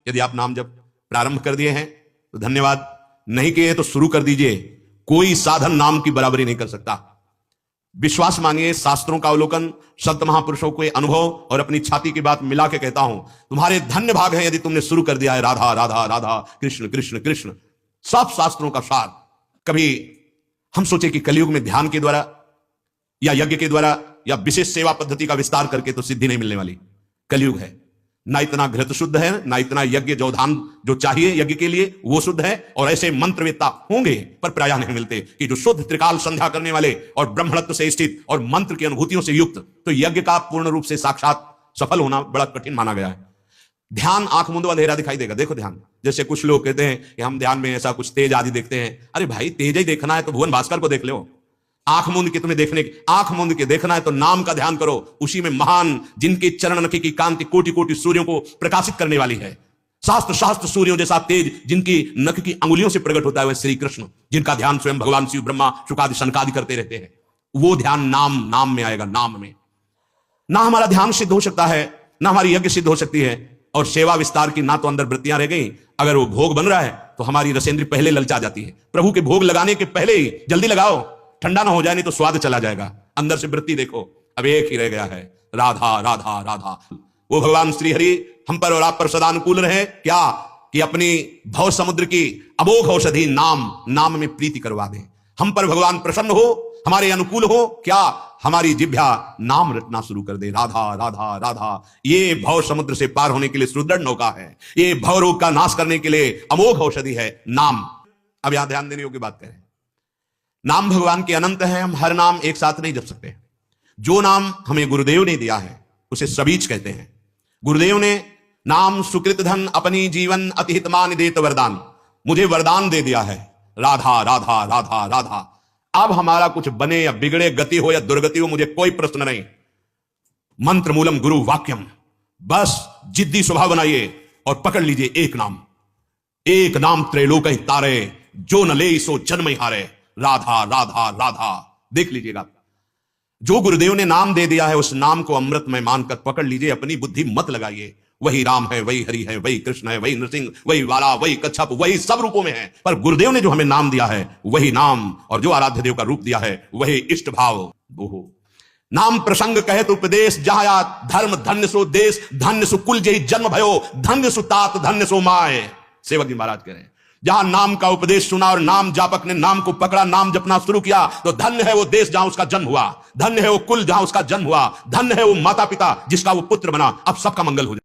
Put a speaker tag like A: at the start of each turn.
A: यदि आप नाम जब प्रारंभ कर दिए हैं तो धन्यवाद, नहीं किए तो शुरू कर दीजिए। कोई साधन नाम की बराबरी नहीं कर सकता। विश्वास मानिए, शास्त्रों का अवलोकन, संत महापुरुषों के अनुभव और अपनी छाती की बात मिला के कहता हूं, तुम्हारे धन्य भाग है यदि तुमने शुरू कर दिया है राधा राधा राधा, कृष्ण कृष्ण कृष्ण, सब शास्त्रों का सार। कभी हम सोचे कि कलयुग में ध्यान के द्वारा या यज्ञ के द्वारा या विशेष सेवा पद्धति का विस्तार करके तो सिद्धि नहीं मिलने वाली। कलयुग है, ना इतना घृत शुद्ध है, ना इतना यज्ञ जोधान जो चाहिए यज्ञ के लिए वो शुद्ध है, और ऐसे मंत्रवेत्ता होंगे पर प्रायः नहीं मिलते कि जो शुद्ध त्रिकाल संध्या करने वाले और ब्रह्मणत्व से स्थित और मंत्र की अनुभूतियों से युक्त। तो यज्ञ का पूर्ण रूप से साक्षात सफल होना बड़ा कठिन माना गया है। ध्यान आंख मूंद अंधेरा दिखाई देगा। देखो ध्यान, जैसे कुछ लोग कहते हैं कि हम ध्यान में ऐसा कुछ तेज आदि देखते हैं। अरे भाई, तेज ही देखना है तो भुवन भास्कर को देख लो। आंख मूंद के तुम्हें देखने की, आंख मूंद के देखना है तो नाम का ध्यान करो। उसी में महान, जिनके चरण नखी की कांति कोटि कोटि सूर्यों को प्रकाशित करने वाली है। शास्त्र शास्त्र सूर्यों जैसा तेज जिनकी नख की अंगुलियों से प्रकट होता है, वह श्री कृष्ण, जिनका ध्यान स्वयं भगवान शिव, ब्रह्मा, शुकादि शनकादि करते रहते हैं। वो ध्यान नाम में आएगा। नाम में ना हमारा ध्यान सिद्ध हो सकता है, ना हमारी यज्ञ सिद्ध हो सकती है, और सेवा विस्तार की ना तो अंदर वृत्तियां रह गई। अगर वो भोग बन रहा है तो हमारी रसेंद्री पहले ललचा जाती है। प्रभु के भोग लगाने के पहले ही जल्दी लगाओ, ठंडा ना हो जाए, नहीं तो स्वाद चला जाएगा। अंदर से वृत्ति देखो, अब एक ही रह गया है, राधा राधा राधा। वो भगवान श्री हरि हम पर और आप पर सदा अनुकूल रहे। क्या कि अपनी भव समुद्र की अमोघ औषधि नाम में प्रीति करवा दें। हम पर भगवान प्रसन्न हो, हमारे अनुकूल हो, क्या हमारी जिह्वा नाम रटना शुरू कर दे। राधा राधा राधा। ये भव समुद्र से पार होने के लिए सुदृढ़ नौका है। ये भव रोग का नाश करने के लिए अमोघ औषधि है नाम। अब यहां ध्यान देने योग्य बात करें, नाम भगवान के अनंत है। हम हर नाम एक साथ नहीं जप सकते। जो नाम हमें गुरुदेव ने दिया है उसे सबीच कहते हैं। गुरुदेव ने नाम सुकृत धन अपनी जीवन अतिहित मान देत वरदान, मुझे वरदान दे दिया है राधा राधा राधा राधा। अब हमारा कुछ बने या बिगड़े, गति हो या दुर्गति हो, मुझे कोई प्रश्न नहीं। मंत्र मूलम गुरु वाक्यम, बस जिद्दी स्वभाव बनाइए और पकड़ लीजिए एक नाम त्रैलोक ही तारे, जो न ले सो जन्म ही हारे। राधा राधा राधा। देख लीजिएगा, जो गुरुदेव ने नाम दे दिया है उस नाम को अमृत में मानकर पकड़ लीजिए, अपनी बुद्धि मत लगाइए। वही राम है, वही हरि है, वही कृष्ण है, वही नृसिंह, वही वाला, वही कच्छप, वही सब रूपों में है। पर गुरुदेव ने जो हमें नाम दिया है वही नाम, और जो आराध्य देव का रूप दिया है वही इष्ट भाव। नाम प्रसंग कहे तो उपदेश, जहां धर्म धन्य सो देश, धन्य सो कुल जही जन्म भयो, धन्य सो तात धन्य सो माए। सेवक जी महाराज कह रहे हैं, जहां नाम का उपदेश सुना और नाम जापक ने नाम को पकड़ा, नाम जपना शुरू किया, तो धन्य है वो देश जहां उसका जन्म हुआ, धन्य है वो कुल जहां उसका जन्म हुआ, धन्य है वो माता पिता जिसका वो पुत्र बना। अब सबका मंगल हो जाए।